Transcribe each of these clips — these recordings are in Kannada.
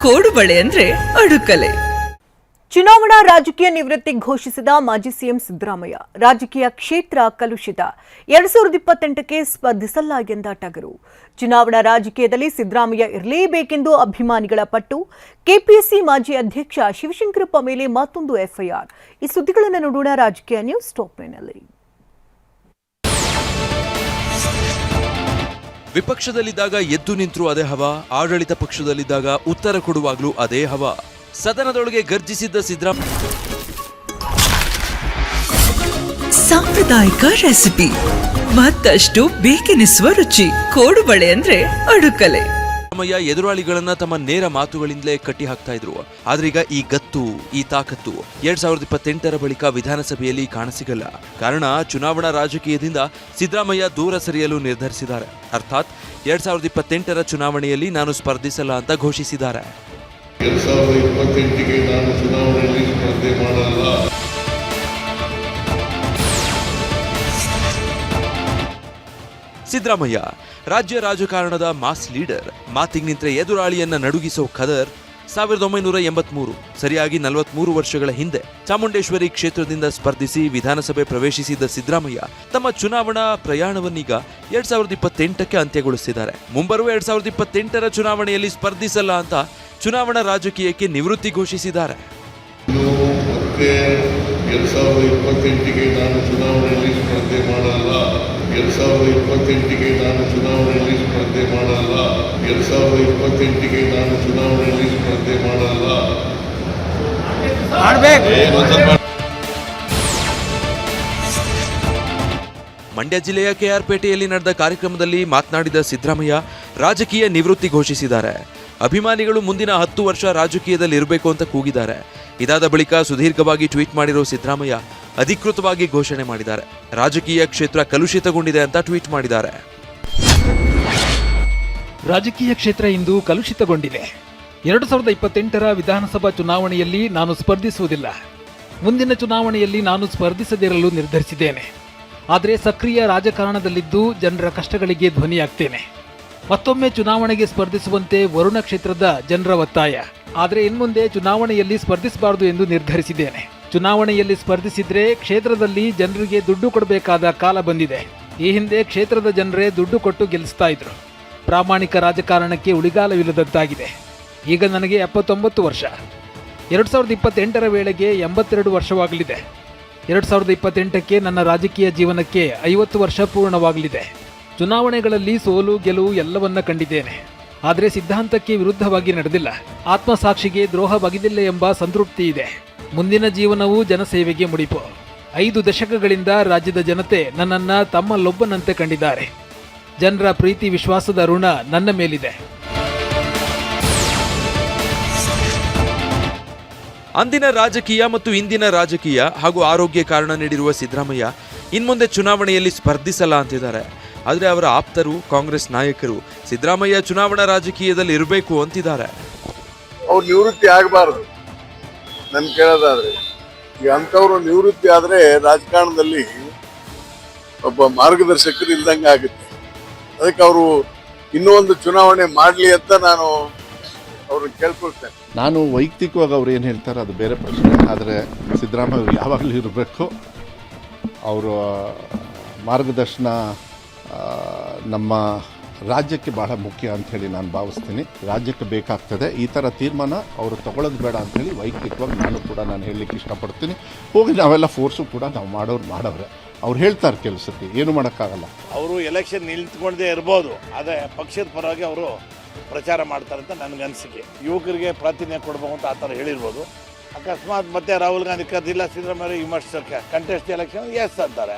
ಕೋಡುಬಳೆ ಅಂದ್ರೆ ಅಡುಕಲೆ. ಚುನಾವಣಾ ರಾಜಕೀಯ ನಿವೃತ್ತಿ ಘೋಷಿಸಿದ ಮಾಜಿ ಸಿಎಂ ಸಿದ್ದರಾಮಯ್ಯ ರಾಜಕೀಯ ಕ್ಷೇತ್ರ ಕಲುಷಿತ 2028ಕ್ಕೆ ಸ್ಪರ್ಧಿಸಲ್ಲ ಎಂದ ಟಗರು. ಚುನಾವಣಾ ರಾಜಕೀಯದಲ್ಲಿ ಸಿದ್ದರಾಮಯ್ಯ ಇರಲೇಬೇಕೆಂದು ಅಭಿಮಾನಿಗಳ ಪಟ್ಟು. ಕೆಪಿಸಿಸಿ ಮಾಜಿ ಅಧ್ಯಕ್ಷ ಶಿವಶಂಕರಪ್ಪ ಮೇಲೆ ಮತ್ತೊಂದು ಎಫ್ಐಆರ್. ಈ ಸುದ್ದಿಗಳನ್ನು ನೋಡೋಣ ರಾಜಕೀಯ ನ್ಯೂಸ್ ಟಾಪ್ ನಲ್ಲಿ. ವಿಪಕ್ಷದಲ್ಲಿದ್ದಾಗ ಎದ್ದು ನಿಂತರೂ ಅದೇ ಹವಾ, ಆಡಳಿತ ಪಕ್ಷದಲ್ಲಿದ್ದಾಗ ಉತ್ತರ ಕೊಡುವಾಗಲೂ ಅದೇ ಹವಾ. ಸದನದೊಳಗೆ ಗರ್ಜಿಸಿದ್ದ ಸಿದ್ದರಾಮಯ್ಯ ಸಾಂಪ್ರದಾಯಿಕ ರೆಸಿಪಿ, ಮತ್ತಷ್ಟು ಬೇಕೆನಿಸುವ ರುಚಿ. ಕೋಡುಬಳೆ ಅಂದ್ರೆ ಅಡುಕಲೆ. ಸಿದ್ದರಾಮಯ್ಯ ಎದುರಾಳಿಗಳನ್ನ ತಮ್ಮ ನೇರ ಮಾತುಗಳಿಂದಲೇ ಕಟ್ಟಿ ಹಾಕ್ತಾ ಇದ್ರು. ಆದ್ರೀಗ ಈ ಗತ್ತು, ಈ ತಾಕತ್ತು 2028ರ ಬಳಿಕ ವಿಧಾನಸಭೆಯಲ್ಲಿ ಕಾಣಸಿಗಲ್ಲ. ಕಾರಣ ಚುನಾವಣಾ ರಾಜಕೀಯದಿಂದ ಸಿದ್ದರಾಮಯ್ಯ ದೂರ ಸರಿಯಲು ನಿರ್ಧರಿಸಿದ್ದಾರೆ. ಅರ್ಥಾತ್ 2028ರ ಚುನಾವಣೆಯಲ್ಲಿ ನಾನು ಸ್ಪರ್ಧಿಸಲ್ಲ ಅಂತ ಘೋಷಿಸಿದ್ದಾರೆ. 2028ಗೆ ನಾನು ಚುನಾವಣೆಯಲ್ಲಿ ಸ್ಪರ್ಧೆ ಮಾಡಲ್ಲ. ಸಿದ್ದರಾಮಯ್ಯ ರಾಜ್ಯ ರಾಜಕಾರಣದ ಮಾಸ್ ಲೀಡರ್. ಮಾತಿಗೆ ನಿಂತರೆ ಎದುರಾಳಿಯನ್ನ ನಡುಗಿಸೋ ಖದರ್. 1983 ಸರಿಯಾಗಿ 43 ವರ್ಷಗಳ ಹಿಂದೆ ಚಾಮುಂಡೇಶ್ವರಿ ಕ್ಷೇತ್ರದಿಂದ ಸ್ಪರ್ಧಿಸಿ ವಿಧಾನಸಭೆ ಪ್ರವೇಶಿಸಿದ್ದ ಸಿದ್ದರಾಮಯ್ಯ ತಮ್ಮ ಚುನಾವಣಾ ಪ್ರಯಾಣವನ್ನೀಗ 2028ಕ್ಕೆ ಅಂತ್ಯಗೊಳಿಸಿದ್ದಾರೆ. ಮುಂಬರುವ 2028ರ ಚುನಾವಣೆಯಲ್ಲಿ ಸ್ಪರ್ಧಿಸಲ್ಲ ಅಂತ ಚುನಾವಣಾ ರಾಜಕೀಯಕ್ಕೆ ನಿವೃತ್ತಿ ಘೋಷಿಸಿದ್ದಾರೆ. 2028ಗೆ ನಾನು ಚುನಾವಣೆಯಲ್ಲಿ ಸ್ಪರ್ಧೆ ಮಾಡಲ್ಲ. 2028ಗೆ ನಾನು ಚುನಾವಣೆಯಲ್ಲಿ ಸ್ಪರ್ಧೆ ಮಾಡಲ್ಲ. 2028ಗೆ ನಾನು ಚುನಾವಣೆಯಲ್ಲಿ ಸ್ಪರ್ಧೆ ಮಾಡಲ್ಲ. ಮಂಡ್ಯ ಜಿಲ್ಲೆಯ ಕೆಆರ್ಪೇಟೆಯಲ್ಲಿ ನಡೆದ ಕಾರ್ಯಕ್ರಮದಲ್ಲಿ ಮಾತನಾಡಿದ ಸಿದ್ದರಾಮಯ್ಯ ರಾಜಕೀಯ ನಿವೃತ್ತಿ ಘೋಷಿಸಿದ್ದಾರೆ. ಅಭಿಮಾನಿಗಳು ಮುಂದಿನ 10 ವರ್ಷ ರಾಜಕೀಯದಲ್ಲಿ ಇರಬೇಕು ಅಂತ ಕೂಗಿದ್ದಾರೆ. ಇದಾದ ಬಳಿಕ ಸುದೀರ್ಘವಾಗಿ ಟ್ವೀಟ್ ಮಾಡಿರೋ ಸಿದ್ದರಾಮಯ್ಯ ಅಧಿಕೃತವಾಗಿ ಘೋಷಣೆ ಮಾಡಿದ್ದಾರೆ. ರಾಜಕೀಯ ಕ್ಷೇತ್ರ ಕಲುಷಿತಗೊಂಡಿದೆ ಅಂತ ಟ್ವೀಟ್ ಮಾಡಿದ್ದಾರೆ. ರಾಜಕೀಯ ಕ್ಷೇತ್ರ ಇಂದು ಕಲುಷಿತಗೊಂಡಿದೆ. 2028ರ ವಿಧಾನಸಭಾ ಚುನಾವಣೆಯಲ್ಲಿ ನಾನು ಸ್ಪರ್ಧಿಸುವುದಿಲ್ಲ. ಮುಂದಿನ ಚುನಾವಣೆಯಲ್ಲಿ ನಾನು ಸ್ಪರ್ಧಿಸದಿರಲು ನಿರ್ಧರಿಸಿದ್ದೇನೆ. ಆದರೆ ಸಕ್ರಿಯ ರಾಜಕಾರಣದಲ್ಲಿದ್ದು ಜನರ ಕಷ್ಟಗಳಿಗೆ ಧ್ವನಿಯಾಗ್ತೇನೆ. ಮತ್ತೊಮ್ಮೆ ಚುನಾವಣೆಗೆ ಸ್ಪರ್ಧಿಸುವಂತೆ ವರುಣ ಕ್ಷೇತ್ರದ ಜನರ ಒತ್ತಾಯ. ಆದರೆ ಇನ್ಮುಂದೆ ಚುನಾವಣೆಯಲ್ಲಿ ಸ್ಪರ್ಧಿಸಬಾರದು ಎಂದು ನಿರ್ಧರಿಸಿದ್ದೇನೆ. ಚುನಾವಣೆಯಲ್ಲಿ ಸ್ಪರ್ಧಿಸಿದ್ರೆ ಕ್ಷೇತ್ರದಲ್ಲಿ ಜನರಿಗೆ ದುಡ್ಡು ಕೊಡಬೇಕಾದ ಕಾಲ ಬಂದಿದೆ. ಈ ಹಿಂದೆ ಕ್ಷೇತ್ರದ ಜನರೇ ದುಡ್ಡು ಕೊಟ್ಟು ಗೆಲ್ಲಿಸ್ತಾ ಇದ್ರು. ಪ್ರಾಮಾಣಿಕ ರಾಜಕಾರಣಕ್ಕೆ ಉಳಿಗಾಲವಿಲ್ಲದಂತಾಗಿದೆ. ಈಗ ನನಗೆ 79 ವರ್ಷ. 2028ರ ವೇಳೆಗೆ 82 ವರ್ಷವಾಗಲಿದೆ. 2028ಕ್ಕೆ ನನ್ನ ರಾಜಕೀಯ ಜೀವನಕ್ಕೆ 50 ವರ್ಷ ಪೂರ್ಣವಾಗಲಿದೆ. ಚುನಾವಣೆಗಳಲ್ಲಿ ಸೋಲು ಗೆಲುವು ಎಲ್ಲವನ್ನ ಕಂಡಿದ್ದೇನೆ. ಆದರೆ ಸಿದ್ಧಾಂತಕ್ಕೆ ವಿರುದ್ಧವಾಗಿ ನಡೆದಿಲ್ಲ. ಆತ್ಮಸಾಕ್ಷಿಗೆ ದ್ರೋಹ ಬಗೆದಿಲ್ಲ ಎಂಬ ಸಂತೃಪ್ತಿ ಇದೆ. ಮುಂದಿನ ಜೀವನವೂ ಜನಸೇವೆಗೆ ಮುಡಿಪು. 5 ದಶಕಗಳಿಂದ ರಾಜ್ಯದ ಜನತೆ ನನ್ನನ್ನ ತಮ್ಮಲ್ಲೊಬ್ಬನಂತೆ ಕಂಡಿದ್ದಾರೆ. ಜನರ ಪ್ರೀತಿ ವಿಶ್ವಾಸದ ಋಣ ನನ್ನ ಮೇಲಿದೆ. ಅಂದಿನ ರಾಜಕೀಯ ಮತ್ತು ಇಂದಿನ ರಾಜಕೀಯ ಹಾಗೂ ಆರೋಗ್ಯ ಕಾರಣ ನೀಡಿರುವ ಸಿದ್ದರಾಮಯ್ಯ ಇನ್ಮುಂದೆ ಚುನಾವಣೆಯಲ್ಲಿ ಸ್ಪರ್ಧಿಸಲ್ಲ ಅಂತಿದ್ದಾರೆ. ಆದರೆ ಅವರ ಆಪ್ತರು, ಕಾಂಗ್ರೆಸ್ ನಾಯಕರು ಸಿದ್ದರಾಮಯ್ಯ ಚುನಾವಣಾ ರಾಜಕೀಯದಲ್ಲಿ ಇರಬೇಕು ಅಂತಿದ್ದಾರೆ. ಅವ್ರು ನಿವೃತ್ತಿ ಆಗಬಾರದು ನನ್ ಕೇಳೋದಾದ್ರೆ. ಈಗ ಅಂಥವ್ರು ನಿವೃತ್ತಿ ಆದ್ರೆ ರಾಜಕಾರಣದಲ್ಲಿ ಒಬ್ಬ ಮಾರ್ಗದರ್ಶಕರು ಇಲ್ದಂಗೆ ಆಗುತ್ತೆ. ಅದಕ್ಕೆ ಅವರು ಇನ್ನೂ ಒಂದು ಚುನಾವಣೆ ಮಾಡಲಿ ಅಂತ ನಾನು ಅವ್ರನ್ನ ಕೇಳ್ಕೊಳ್ತೇನೆ. ನಾನು ವೈಯಕ್ತಿಕವಾಗಿ ಅವ್ರು ಏನು ಹೇಳ್ತಾರೆ ಅದು ಬೇರೆ ಪ್ರಶ್ನೆ. ಆದರೆ ಸಿದ್ದರಾಮಯ್ಯ ಅವರು ಯಾವಾಗಲೂ ಇರಬೇಕು. ಅವರ ಮಾರ್ಗದರ್ಶನ ನಮ್ಮ ರಾಜ್ಯಕ್ಕೆ ಬಹಳ ಮುಖ್ಯ ಅಂಥೇಳಿ ನಾನು ಭಾವಿಸ್ತೀನಿ. ರಾಜ್ಯಕ್ಕೆ ಬೇಕಾಗ್ತದೆ. ಈ ಥರ ತೀರ್ಮಾನ ಅವರು ತಗೊಳ್ಳೋದು ಬೇಡ ಅಂಥೇಳಿ ವೈಯಕ್ತಿಕವಾಗಿ ನಾನು ಹೇಳಲಿಕ್ಕೆ ಇಷ್ಟಪಡ್ತೀನಿ. ಹೋಗಿ ನಾವೆಲ್ಲ ಫೋರ್ಸು ಕೂಡ ನಾವು ಮಾಡವ್ರೆ. ಅವ್ರು ಹೇಳ್ತಾರೆ ಕೆಲಸಕ್ಕೆ ಏನು ಮಾಡೋಕ್ಕಾಗಲ್ಲ. ಅವರು ಎಲೆಕ್ಷನ್ ನಿಲ್ತ್ಕೊಂಡೇ ಇರ್ಬೋದು, ಆದರೆ ಪಕ್ಷದ ಪರವಾಗಿ ಅವರು ಪ್ರಚಾರ ಮಾಡ್ತಾರೆ ಅಂತ ನನಗನ್ಸಿಕೆ. ಯುವಕರಿಗೆ ಪ್ರಾತಿನಿಧ್ಯ ಕೊಡಬೇಕು ಅಂತ ಆ ಥರ ಹೇಳಿರ್ಬೋದು. ಅಕಸ್ಮಾತ್ ಮತ್ತೆ ರಾಹುಲ್ ಗಾಂಧಿ ಕರೆದಿಲ್ಲ Siddaramaiah you must contest election yes ಅಂತಾರೆ.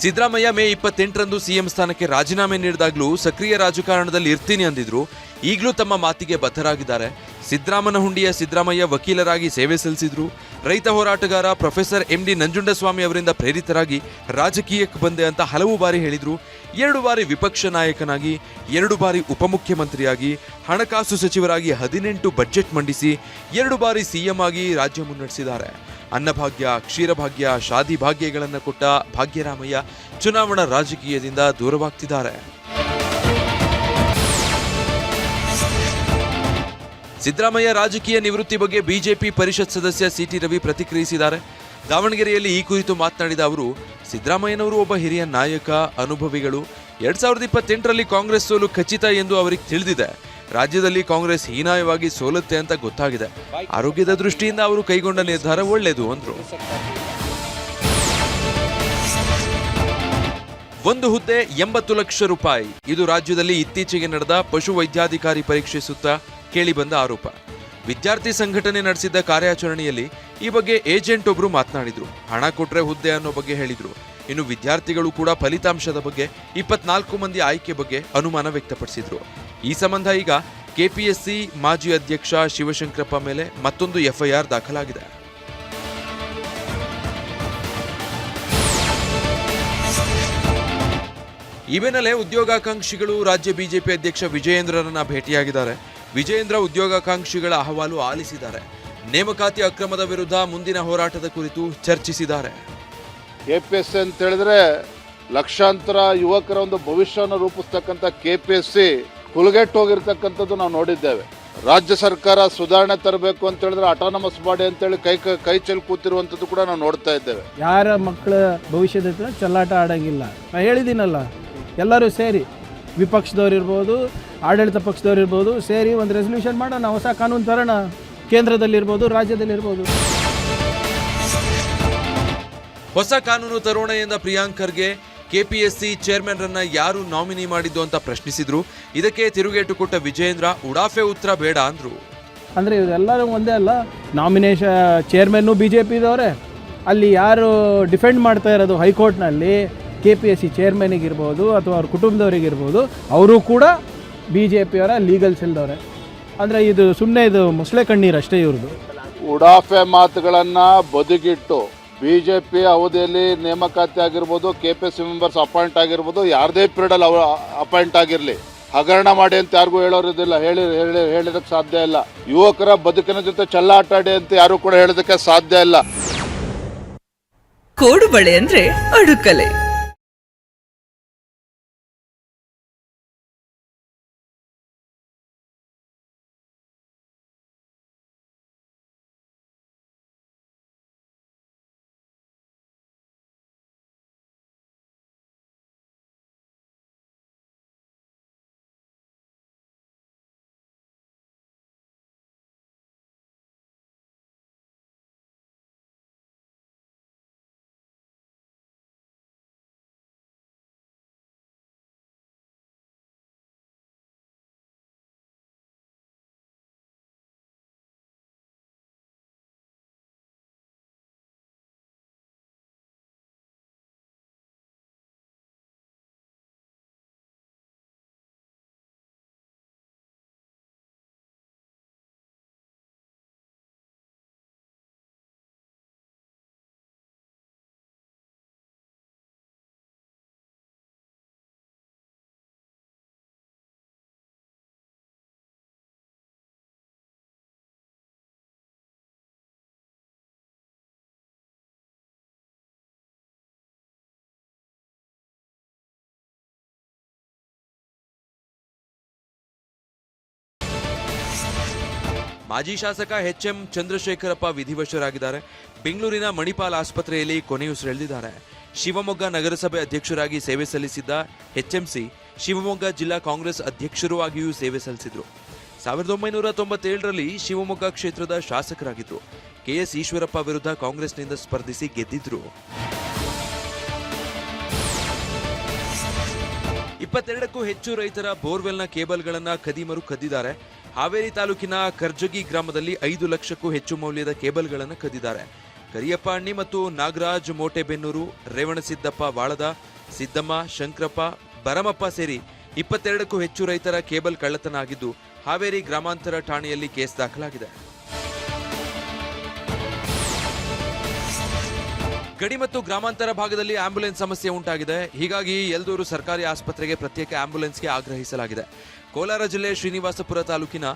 ಸಿದ್ದರಾಮಯ್ಯ ಮೇ 28ರಂದು ಸಿಎಂ ಸ್ಥಾನಕ್ಕೆ ರಾಜೀನಾಮೆ ನೀಡಿದಾಗಲೂ ಸಕ್ರಿಯ ರಾಜಕಾರಣದಲ್ಲಿ ಇರ್ತೀನಿ ಅಂದಿದ್ರು. ಈಗಲೂ ತಮ್ಮ ಮಾತಿಗೆ ಬದ್ಧರಾಗಿದ್ದಾರೆ. ಸಿದ್ದರಾಮನ ಹುಂಡಿಯ ಸಿದ್ದರಾಮಯ್ಯ ವಕೀಲರಾಗಿ ಸೇವೆ ಸಲ್ಲಿಸಿದ್ರು. ರೈತ ಹೋರಾಟಗಾರ ಪ್ರೊಫೆಸರ್ MD ನಂಜುಂಡಸ್ವಾಮಿ ಅವರಿಂದ ಪ್ರೇರಿತರಾಗಿ ರಾಜಕೀಯಕ್ಕೆ ಬಂದೆ ಅಂತ ಹಲವು ಬಾರಿ ಹೇಳಿದ್ರು. 2 ಬಾರಿ ವಿಪಕ್ಷ ನಾಯಕನಾಗಿ, 2 ಬಾರಿ ಉಪಮುಖ್ಯಮಂತ್ರಿಯಾಗಿ, ಹಣಕಾಸು ಸಚಿವರಾಗಿ 18 ಬಜೆಟ್ ಮಂಡಿಸಿ 2 ಬಾರಿ ಸಿಎಂ ಆಗಿ ರಾಜ್ಯ ಮುನ್ನಡೆಸಿದ್ದಾರೆ. ಅನ್ನಭಾಗ್ಯ, ಕ್ಷೀರಭಾಗ್ಯ, ಶಾದಿ ಭಾಗ್ಯಗಳನ್ನು ಕೊಟ್ಟ ಭಾಗ್ಯರಾಮಯ್ಯ ಚುನಾವಣಾ ರಾಜಕೀಯದಿಂದ ದೂರವಾಗ್ತಿದ್ದಾರೆ. ಸಿದ್ದರಾಮಯ್ಯ ರಾಜಕೀಯ ನಿವೃತ್ತಿ ಬಗ್ಗೆ ಬಿಜೆಪಿ ಪರಿಷತ್ ಸದಸ್ಯ ಸಿಟಿ ರವಿ ಪ್ರತಿಕ್ರಿಯಿಸಿದ್ದಾರೆ. ದಾವಣಗೆರೆಯಲ್ಲಿ ಈ ಕುರಿತು ಮಾತನಾಡಿದ ಅವರು, ಸಿದ್ದರಾಮಯ್ಯನವರು ಒಬ್ಬ ಹಿರಿಯ ನಾಯಕ, ಅನುಭವಿಗಳು. 2028ರಲ್ಲಿ ಕಾಂಗ್ರೆಸ್ ಸೋಲು ಖಚಿತ ಎಂದು ಅವರಿಗೆ ತಿಳಿದಿದೆ. ರಾಜ್ಯದಲ್ಲಿ ಕಾಂಗ್ರೆಸ್ ಹೀನಾಯವಾಗಿ ಸೋಲುತ್ತೆ ಅಂತ ಗೊತ್ತಾಗಿದೆ. ಆರೋಗ್ಯದ ದೃಷ್ಟಿಯಿಂದ ಅವರು ಕೈಗೊಂಡ ನಿರ್ಧಾರ ಒಳ್ಳೆಯದು ಅಂದ್ರು. ಒಂದು ಹುದ್ದೆ 80 ಲಕ್ಷ ರೂಪಾಯಿ. ಇದು ರಾಜ್ಯದಲ್ಲಿ ಇತ್ತೀಚೆಗೆ ನಡೆದ ಪಶು ವೈದ್ಯಾಧಿಕಾರಿ ಪರೀಕ್ಷೆ ಸುತ್ತ ಕೇಳಿಬಂದ ಆರೋಪ. ವಿದ್ಯಾರ್ಥಿ ಸಂಘಟನೆ ನಡೆಸಿದ್ದ ಕಾರ್ಯಾಚರಣೆಯಲ್ಲಿ ಈ ಬಗ್ಗೆ ಏಜೆಂಟ್ ಒಬ್ರು ಮಾತನಾಡಿದ್ರು. ಹಣ ಕೊಟ್ರೆ ಹುದ್ದೆ ಅನ್ನೋ ಬಗ್ಗೆ ಹೇಳಿದ್ರು. ಇನ್ನು ವಿದ್ಯಾರ್ಥಿಗಳು ಕೂಡ ಫಲಿತಾಂಶದ ಬಗ್ಗೆ, 24 ಮಂದಿ ಆಯ್ಕೆ ಬಗ್ಗೆ ಅನುಮಾನ ವ್ಯಕ್ತಪಡಿಸಿದ್ರು. ಈ ಸಂಬಂಧ ಈಗ ಕೆಪಿಎಸ್ಸಿ ಮಾಜಿ ಅಧ್ಯಕ್ಷ ಶಿವಶಂಕರಪ್ಪ ಮೇಲೆ ಮತ್ತೊಂದು ಎಫ್ಐಆರ್ ದಾಖಲಾಗಿದೆ. ಈ ಬೆನ್ನಲ್ಲೇ ಉದ್ಯೋಗಾಕಾಂಕ್ಷಿಗಳು ರಾಜ್ಯ ಬಿಜೆಪಿ ಅಧ್ಯಕ್ಷ ವಿಜಯೇಂದ್ರರನ್ನ ಭೇಟಿಯಾಗಿದ್ದಾರೆ. ವಿಜಯೇಂದ್ರ ಉದ್ಯೋಗಾಕಾಂಕ್ಷಿಗಳ ಅಹವಾಲು ಆಲಿಸಿದ್ದಾರೆ. ನೇಮಕಾತಿ ಅಕ್ರಮದ ವಿರುದ್ಧ ಮುಂದಿನ ಹೋರಾಟದ ಕುರಿತು ಚರ್ಚಿಸಿದ್ದಾರೆ. ಕೆಪಿಎಸ್ಸಿ ಅಂತ ಹೇಳಿದ್ರೆ ಲಕ್ಷಾಂತರ ಯುವಕರ ಒಂದು ಭವಿಷ್ಯವನ್ನು ರೂಪಿಸ್ತಕ್ಕಂಥ ಕೆಪಿಎಸ್ಸಿ ಹುಲಗೆಟ್ಟು ಹೋಗಿರ್ತಕ್ಕಂಥದ್ದು ನಾವು ನೋಡಿದ್ದೇವೆ. ರಾಜ್ಯ ಸರ್ಕಾರ ಸುಧಾರಣೆ ತರಬೇಕು ಅಂತ ಹೇಳಿದ್ರೆ ಅಟಾನಮಸ್ ಬಾಡಿ ಅಂತೇಳಿ ಕೈ ಚೆಲ್ಲಿ ಕೂತಿರುವಂಥದ್ದು ಕೂಡ ನಾವು ನೋಡ್ತಾ ಇದ್ದೇವೆ. ಯಾರ ಮಕ್ಕಳ ಭವಿಷ್ಯದ ಚೆಲ್ಲಾಟ ಆಡಂಗಿಲ್ಲ. ನಾನು ಹೇಳಿದ್ದೀನಲ್ಲ, ಎಲ್ಲರೂ ಸೇರಿ, ವಿಪಕ್ಷದವ್ರು ಇರ್ಬೋದು, ಆಡಳಿತ ಪಕ್ಷದವ್ರು ಇರ್ಬೋದು, ಸೇರಿ ಒಂದು ರೆಸಲ್ಯೂಷನ್ ಮಾಡೋಣ, ಹೊಸ ಕಾನೂನು ತರೋಣ, ಕೇಂದ್ರದಲ್ಲಿರ್ಬೋದು, ರಾಜ್ಯದಲ್ಲಿರ್ಬೋದು. ಹೊಸ ಕಾನೂನು ತರೋಣ ಎಂದ ಪ್ರಿಯಾಂಕ್ ಖರ್ಗೆ ಕೆಪಿಎಸ್ಸಿ ಚೇರ್ಮನ್ ರನ್ನ ಯಾರು ನಾಮಿನಿ ಮಾಡಿದ್ದು ಅಂತ ಪ್ರಶ್ನಿಸಿದ್ರು. ಇದಕ್ಕೆ ತಿರುಗೇಟು ಕೊಟ್ಟ ವಿಜಯೇಂದ್ರ ಉಡಾಫೆ ಉತ್ತರ ಬೇಡ ಅಂದ್ರು. ಅಂದರೆ ಇವರೆಲ್ಲರೂ ಒಂದೇ ಅಲ್ಲ, ನಾಮಿನೇಷನ್ ಚೇರ್ಮನ್ನು BJP-ದವರೇ. ಅಲ್ಲಿ ಯಾರು ಡಿಫೆಂಡ್ ಮಾಡ್ತಾ ಇರೋದು ಹೈಕೋರ್ಟ್ನಲ್ಲಿ KPSC ಚೇರ್ಮನಿಗಿರ್ಬೋದು ಅಥವಾ ಅವ್ರ ಕುಟುಂಬದವರಿಗಿರ್ಬೋದು, ಅವರು ಕೂಡ BJP-ಅವರ ಲೀಗಲ್ ಸೆಲ್ದವ್ರೆ. ಅಂದರೆ ಇದು ಸುಮ್ಮನೆ ಇದು ಮೊಸಳೆ ಕಣ್ಣೀರು ಅಷ್ಟೇ ಇವ್ರದ್ದು. ಉಡಾಫೆ ಮಾತುಗಳನ್ನು ಬದಿಗಿಟ್ಟು ಬಿಜೆಪಿ ಅವಧಿಯಲ್ಲಿ ನೇಮಕಾತಿ ಆಗಿರ್ಬೋದು, ಕೆಪಿಎಸ್ಸಿ ಮೆಂಬರ್ಸ್ ಅಪಾಯಿಂಟ್ ಆಗಿರ್ಬೋದು, ಯಾರದೇ ಪೀರಿಯಡಲ್ಲಿ ಅಪಾಯಿಂಟ್ ಆಗಿರಲಿ, ಹಗರಣ ಮಾಡಿ ಅಂತ ಯಾರಿಗೂ ಹೇಳೋರಿದಿಲ್ಲ, ಹೇಳಿದಕ್ಕೆ ಸಾಧ್ಯ ಇಲ್ಲ. ಯುವಕರ ಬದುಕಿನ ಜೊತೆ ಚೆಲ್ಲಾಟ ಆಡಿ ಅಂತ ಯಾರು ಕೂಡ ಹೇಳೋದಕ್ಕೆ ಸಾಧ್ಯ ಇಲ್ಲ. ಕೋಡುಬಳೆ ಅಂದ್ರೆ ಅಡುಕಲೆ. ಮಾಜಿ ಶಾಸಕ ಎಚ್ಎಂ ಚಂದ್ರಶೇಖರಪ್ಪ ವಿಧಿವಶರಾಗಿದ್ದಾರೆ. ಬೆಂಗಳೂರಿನ ಮಣಿಪಾಲ್ ಆಸ್ಪತ್ರೆಯಲ್ಲಿ ಕೊನೆಯುಸಿರೆಳೆದಿದ್ದಾರೆ. ಶಿವಮೊಗ್ಗ ನಗರಸಭೆ ಅಧ್ಯಕ್ಷರಾಗಿ ಸೇವೆ ಸಲ್ಲಿಸಿದ್ದ ಎಚ್ಎಂಸಿ ಶಿವಮೊಗ್ಗ ಜಿಲ್ಲಾ ಕಾಂಗ್ರೆಸ್ ಅಧ್ಯಕ್ಷರೂ ಆಗಿಯೂ ಸೇವೆ ಸಲ್ಲಿಸಿದ್ರು. 1997ರಲ್ಲಿ ಶಿವಮೊಗ್ಗ ಕ್ಷೇತ್ರದ ಶಾಸಕರಾಗಿದ್ರು. ಕೆಎಸ್ ಈಶ್ವರಪ್ಪ ವಿರುದ್ಧ ಕಾಂಗ್ರೆಸ್ನಿಂದ ಸ್ಪರ್ಧಿಸಿ ಗೆದ್ದಿದ್ರು. 22ಕ್ಕೂ ಹೆಚ್ಚು ರೈತರ ಬೋರ್ವೆಲ್ನ ಕೇಬಲ್ಗಳನ್ನ ಖದೀಮರು ಕದ್ದಿದ್ದಾರೆ. ಹಾವೇರಿ ತಾಲೂಕಿನ ಕರ್ಜಗಿ ಗ್ರಾಮದಲ್ಲಿ 5 ಲಕ್ಷಕ್ಕೂ ಹೆಚ್ಚು ಮೌಲ್ಯದ ಕೇಬಲ್ಗಳನ್ನು ಕದ್ದಿದ್ದಾರೆ. ಕರಿಯಪ್ಪ ಅಣ್ಣಿ ಮತ್ತು ನಾಗರಾಜ್ ಮೋಟೆಬೆನ್ನೂರು, ರೇವಣಸಿದ್ದಪ್ಪ ವಾಳದ, ಸಿದ್ದಮ್ಮ, ಶಂಕರಪ್ಪ, ಬರಮಪ್ಪ ಸೇರಿ 22ಕ್ಕೂ ಹೆಚ್ಚು ರೈತರ ಕೇಬಲ್ ಕಳ್ಳತನ ಆಗಿದ್ದು ಹಾವೇರಿ ಗ್ರಾಮಾಂತರ ಠಾಣೆಯಲ್ಲಿ ಕೇಸ್ ದಾಖಲಾಗಿದೆ. ಗಡಿ ಮತ್ತು ಗ್ರಾಮಾಂತರ ಭಾಗದಲ್ಲಿ ಆಂಬ್ಯುಲೆನ್ಸ್ ಸಮಸ್ಯೆ ಉಂಟಾಗಿದೆ. ಹೀಗಾಗಿ ಯಲ್ದೂರು ಸರ್ಕಾರಿ ಆಸ್ಪತ್ರೆಗೆ ಪ್ರತ್ಯೇಕ ಆಂಬ್ಯುಲೆನ್ಸ್ಗೆ ಆಗ್ರಹಿಸಲಾಗಿದೆ. ಕೋಲಾರ ಜಿಲ್ಲೆ ಶ್ರೀನಿವಾಸಪುರ ತಾಲೂಕಿನ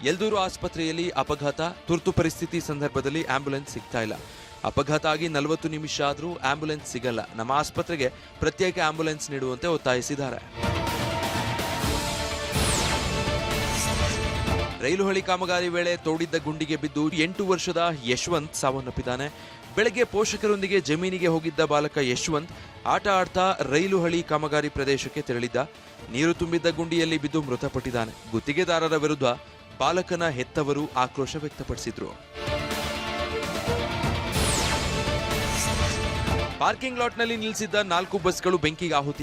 ಯಲ್ದೂರು ಆಸ್ಪತ್ರೆಯಲ್ಲಿ ಅಪಘಾತ, ತುರ್ತು ಪರಿಸ್ಥಿತಿ ಸಂದರ್ಭದಲ್ಲಿ ಆಂಬ್ಯುಲೆನ್ಸ್ ಸಿಗ್ತಾ ಇಲ್ಲ. ಅಪಘಾತ ಆಗಿ 40 ನಿಮಿಷ ಆದರೂ ಆಂಬ್ಯುಲೆನ್ಸ್ ಸಿಗಲ್ಲ. ನಮ್ಮ ಆಸ್ಪತ್ರೆಗೆ ಪ್ರತ್ಯೇಕ ಆಂಬ್ಯುಲೆನ್ಸ್ ನೀಡುವಂತೆ ಒತ್ತಾಯಿಸಿದ್ದಾರೆ. ರೈಲು ಹಳಿ ಕಾಮಗಾರಿ ವೇಳೆ ತೋಡಿದ್ದ ಗುಂಡಿಗೆ ಬಿದ್ದು 8 ವರ್ಷದ ಯಶವಂತ್ ಸಾವನ್ನಪ್ಪಿದ್ದಾನೆ. ಬೆಳಗ್ಗೆ ಪೋಷಕರೊಂದಿಗೆ ಜಮೀನಿಗೆ ಹೋಗಿದ್ದ ಬಾಲಕ ಯಶವಂತ್ ಆಟ ಆಡ್ತಾ ರೈಲು ಹಳಿ ಕಾಮಗಾರಿ ಪ್ರದೇಶಕ್ಕೆ ತೆರಳಿದ್ದ. ನೀರು ತುಂಬಿದ್ದ ಗುಂಡಿಯಲ್ಲಿ ಬಿದ್ದು ಮೃತಪಟ್ಟಿದ್ದಾನೆ. ಗುತ್ತಿಗೆದಾರರ ವಿರುದ್ಧ ಬಾಲಕನ ಹೆತ್ತವರು ಆಕ್ರೋಶ ವ್ಯಕ್ತಪಡಿಸಿದ್ರು. ಪಾರ್ಕಿಂಗ್ ಲಾಟ್ನಲ್ಲಿ ನಿಲ್ಲಿಸಿದ್ದ 4 ಬಸ್ಗಳು ಬೆಂಕಿಗೆ ಆಹುತಿ